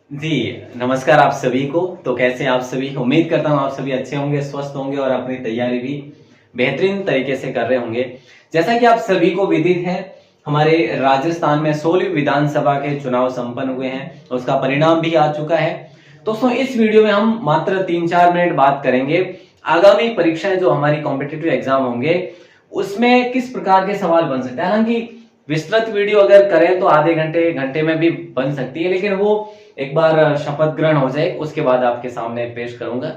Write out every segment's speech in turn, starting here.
जी, नमस्कार आप सभी को। तो कैसे हैं आप सभी? उम्मीद करता हूँ आप सभी अच्छे होंगे, स्वस्थ होंगे और अपनी तैयारी भी बेहतरीन तरीके से कर रहे होंगे। जैसा कि आप सभी को विदित है, हमारे राजस्थान में 16वीं विधानसभा के चुनाव संपन्न हुए हैं, उसका परिणाम भी आ चुका है। दोस्तों, इस वीडियो में हम मात्र 3-4 मिनट बात करेंगे आगामी परीक्षाएं जो हमारी कॉम्पिटिटिव एग्जाम होंगे उसमें किस प्रकार के सवाल बन सकते हैं। हालांकि विस्तृत वीडियो अगर करें तो आधे घंटे घंटे में भी बन सकती है, लेकिन वो एक बार शपथ ग्रहण हो जाए उसके बाद आपके सामने पेश करूंगा।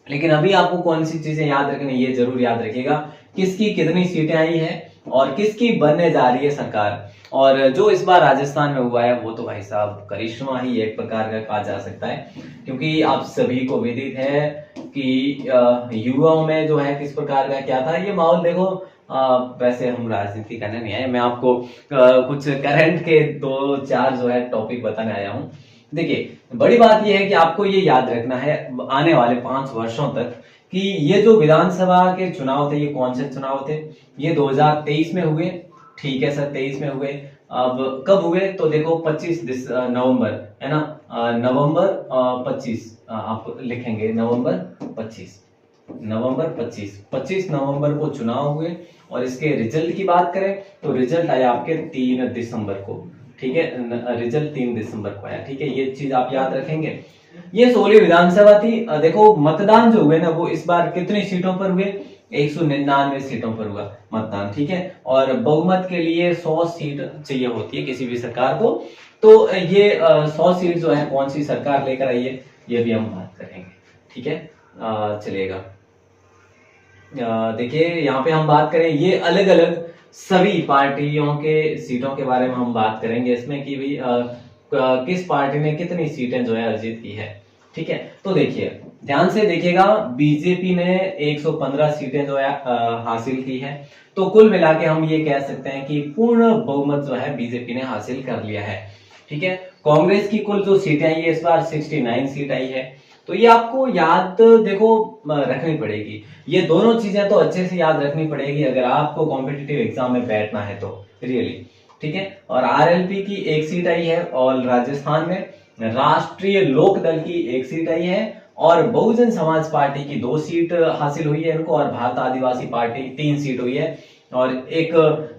लेकिन अभी आपको कौन सी चीजें याद रखनी ये जरूर याद रखिएगा, किसकी कितनी सीटें आई है और किसकी बनने जा रही है सरकार। और जो इस बार राजस्थान में हुआ है वो तो भाई साहब करिश्मा ही एक प्रकार का कहा जा सकता है, क्योंकि आप सभी को विदित है कि युवाओं में जो है किस प्रकार का क्या था ये माहौल। देखो, वैसे हम राजनीति करने नहीं आए, मैं आपको कुछ करंट के 2-4 जो है टॉपिक बताने आया हूँ। देखिए, बड़ी बात यह है कि आपको ये याद रखना है आने वाले 5 वर्षों तक कि ये जो विधानसभा के चुनाव थे ये कौन से चुनाव थे। ये 2023 में हुए, ठीक है सर, 23 में हुए। अब कब हुए तो देखो 25 नवंबर, है ना, नवंबर 25, आप लिखेंगे नवंबर 25, नवंबर 25 नवंबर को चुनाव हुए। और इसके रिजल्ट की बात करें तो रिजल्ट आया आपके 3 दिसंबर को, ठीक है, रिजल्ट 3 दिसंबर को आया, ठीक है, ये चीज आप याद रखेंगे। ये 16वीं विधानसभा थी। देखो, मतदान जो हुए ना वो इस बार कितनी सीटों पर हुए, 199 सीटों पर हुआ मतदान, ठीक है। और बहुमत के लिए 100 सीट चाहिए होती है किसी भी सरकार को। तो ये 100 सीट जो है कौन सी सरकार लेकर आई है ये भी हम बात करेंगे, ठीक है। चलिएगा, देखिए यहाँ पे हम बात करें ये अलग अलग सभी पार्टियों के सीटों के बारे में हम बात करेंगे इसमें कि भी किस पार्टी ने कितनी सीटें जो है अर्जित की है, ठीक है। तो देखिए, ध्यान से देखिएगा, बीजेपी ने 115 सीटें जो है हासिल की है। तो कुल मिला के हम ये कह सकते हैं कि पूर्ण बहुमत जो है बीजेपी ने हासिल कर लिया है, ठीक है। कांग्रेस की कुल जो सीटें आई है इस बार 69 सीट आई है। तो ये आपको याद देखो रखनी पड़ेगी, ये दोनों चीजें तो अच्छे से याद रखनी पड़ेगी अगर आपको कॉम्पिटिटिव एग्जाम में बैठना है तो रियली, ठीक है। और आरएलपी की 1 सीट आई है और राजस्थान में राष्ट्रीय लोक दल की 1 सीट आई है और बहुजन समाज पार्टी की 2 सीट हासिल हुई है इनको और भारत आदिवासी पार्टी 3 सीट हुई है। और एक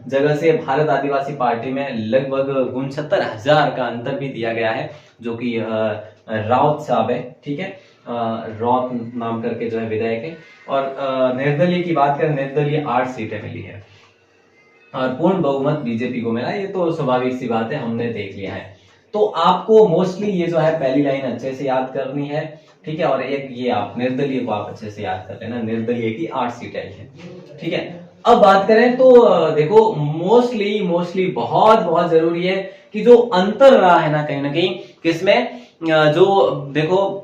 जगह से भारत आदिवासी पार्टी में लगभग 69,000 का अंतर भी दिया गया है, जो कि राउत साहब है, ठीक है, राउत नाम करके जो है विधायक है। और निर्दलीय की बात करें, निर्दलीय 8 सीटें मिली है और पूर्ण बहुमत बीजेपी को मिला। ये तो स्वाभाविक सी बात है, हमने देख लिया है। तो आपको मोस्टली ये जो है पहली लाइन अच्छे से याद करनी है, ठीक है। और एक ये आप निर्दलीय को आप अच्छे से याद कर लेना, निर्दलीय की 8 सीटें आई है, ठीक है। अब बात करें तो देखो, मोस्टली बहुत बहुत जरूरी है कि जो अंतर रहा है ना कहीं किसमें, जो देखो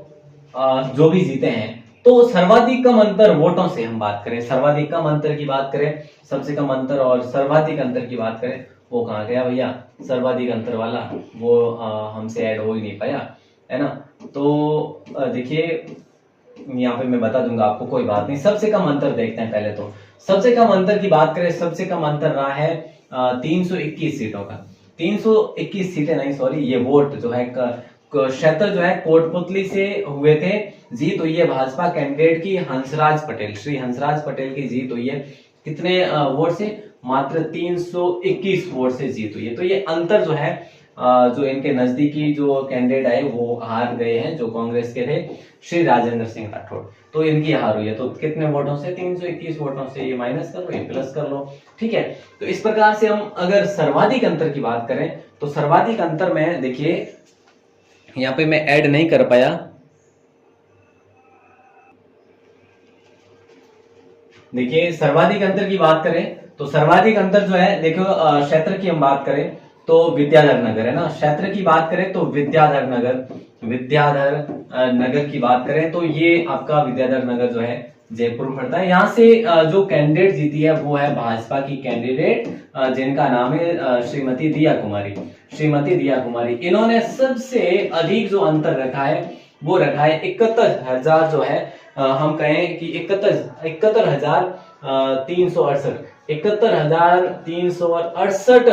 जो भी जीते हैं तो सर्वाधिक कम अंतर वोटों से हम बात करें, सर्वाधिक कम अंतर की बात करें, सबसे कम अंतर और सर्वाधिक अंतर की बात करें, वो कहाँ गया भैया, सर्वाधिक अंतर वाला, वो हमसे ऐड हो ही नहीं पाया, है ना। तो देखिए यहाँ पे मैं बता दूंगा आपको, कोई बात नहीं। सबसे कम अंतर देखते हैं पहले। तो सबसे कम अंतर की बात करें, सबसे कम अंतर रहा है 321 सीटों का। 321 सीटें नहीं, सॉरी, ये वोट जो है क्षेत्र जो है कोटपुतली से हुए थे। जीत हुई है भाजपा कैंडिडेट की हंसराज पटेल, श्री हंसराज पटेल की जीत हुई है। कितने वोट से? मात्र 321 वोट से जीत हुई है। तो ये अंतर जो है जो इनके नजदीकी जो कैंडिडेट आए वो हार गए हैं, जो कांग्रेस के थे श्री राजेंद्र सिंह राठौड़, तो इनकी हार हुई है। तो कितने वोटों से? 321 वोटों से। ये माइनस कर लो, ये प्लस कर लो, ठीक है। तो इस प्रकार से हम अगर सर्वाधिक अंतर की बात करें तो सर्वाधिक अंतर में देखिए, यहाँ पे मैं ऐड नहीं कर पाया, देखिए सर्वाधिक अंतर की बात करें तो सर्वाधिक अंतर जो है, देखो क्षेत्र की हम बात करें तो विद्याधर नगर, है ना, क्षेत्र की बात करें तो विद्याधर नगर की बात करें तो ये आपका विद्याधर नगर जो है जयपुर में पड़ता है। यहाँ से जो कैंडिडेट जीती है वो है भाजपा की कैंडिडेट, जिनका नाम है श्रीमती दिया कुमारी। इन्होंने सबसे अधिक जो अंतर रखा है वो रखा है 71,000 जो है, हम कहें कि 71,368 71,368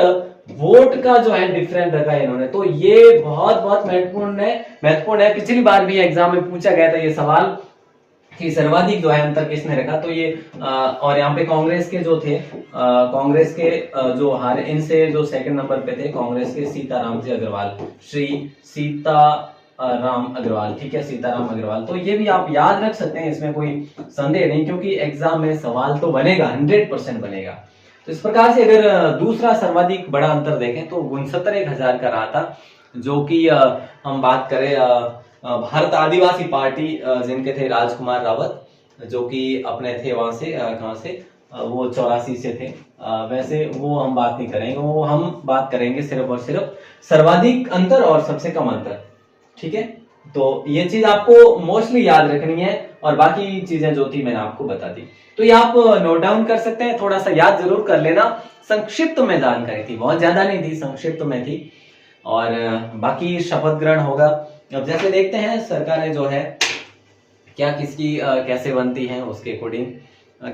वोट का जो है डिफरेंस रखा है इन्होंने। तो ये बहुत बहुत महत्वपूर्ण है। पिछली बार भी एग्जाम में पूछा गया था ये सवाल कि सर्वाधिक जो है अंतर किसने रखा। तो ये और यहाँ पे कांग्रेस के जो थे, कांग्रेस के जो हारे, इनसे जो सेकंड नंबर पे थे कांग्रेस के सीताराम जी अग्रवाल, श्री सीताराम अग्रवाल, ठीक है, सीताराम अग्रवाल। तो ये भी आप याद रख सकते हैं, इसमें कोई संदेह नहीं, क्योंकि एग्जाम में सवाल तो बनेगा, 100% बनेगा। तो इस प्रकार से अगर दूसरा सर्वाधिक बड़ा अंतर देखें तो 69,000 का रहा था, जो कि हम बात करें भारत आदिवासी पार्टी जिनके थे राजकुमार रावत, जो कि अपने थे वहां से कहां से वो 84 से थे। वैसे वो हम बात नहीं करेंगे, वो हम बात करेंगे सिर्फ और सिर्फ सर्वाधिक अंतर और सबसे कम अंतर, ठीक है। तो ये चीज आपको मोस्टली याद रखनी है, और बाकी चीजें जो थी मैंने आपको बता दी। तो ये आप नोट डाउन कर सकते हैं, थोड़ा सा याद जरूर कर लेना। संक्षिप्त में जानकारी थी, बहुत ज्यादा नहीं थी, संक्षिप्त में थी। और बाकी शपथ ग्रहण होगा। अब जैसे देखते हैं सरकारें जो है क्या किसकी कैसे बनती हैं, उसके अकॉर्डिंग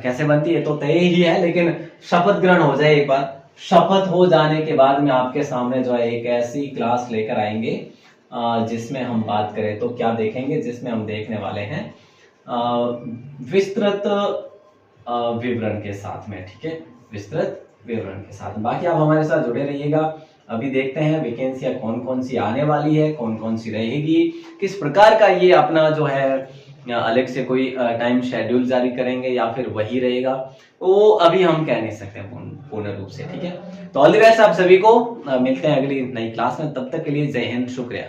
कैसे बनती है तो तय ही है, लेकिन शपथ ग्रहण हो जाए एक बार। शपथ हो जाने के बाद में आपके सामने जो है एक ऐसी क्लास लेकर आएंगे जिसमें हम बात करें तो क्या देखेंगे, जिसमें हम देखने वाले हैं विस्तृत विवरण के साथ में, ठीक है, विस्तृत विवरण के साथ। बाकी आप हमारे साथ जुड़े रहिएगा। अभी देखते हैं वैकेंसियां कौन कौन सी आने वाली है, कौन कौन सी रहेगी, किस प्रकार का ये अपना जो है अलग से कोई टाइम शेड्यूल जारी करेंगे या फिर वही रहेगा, वो अभी हम कह नहीं सकते पूर्ण रूप से, ठीक है। तो ऑल द बेस्ट आप सभी को, मिलते हैं अगली नई क्लास में, तब तक के लिए जय हिंद, शुक्रिया।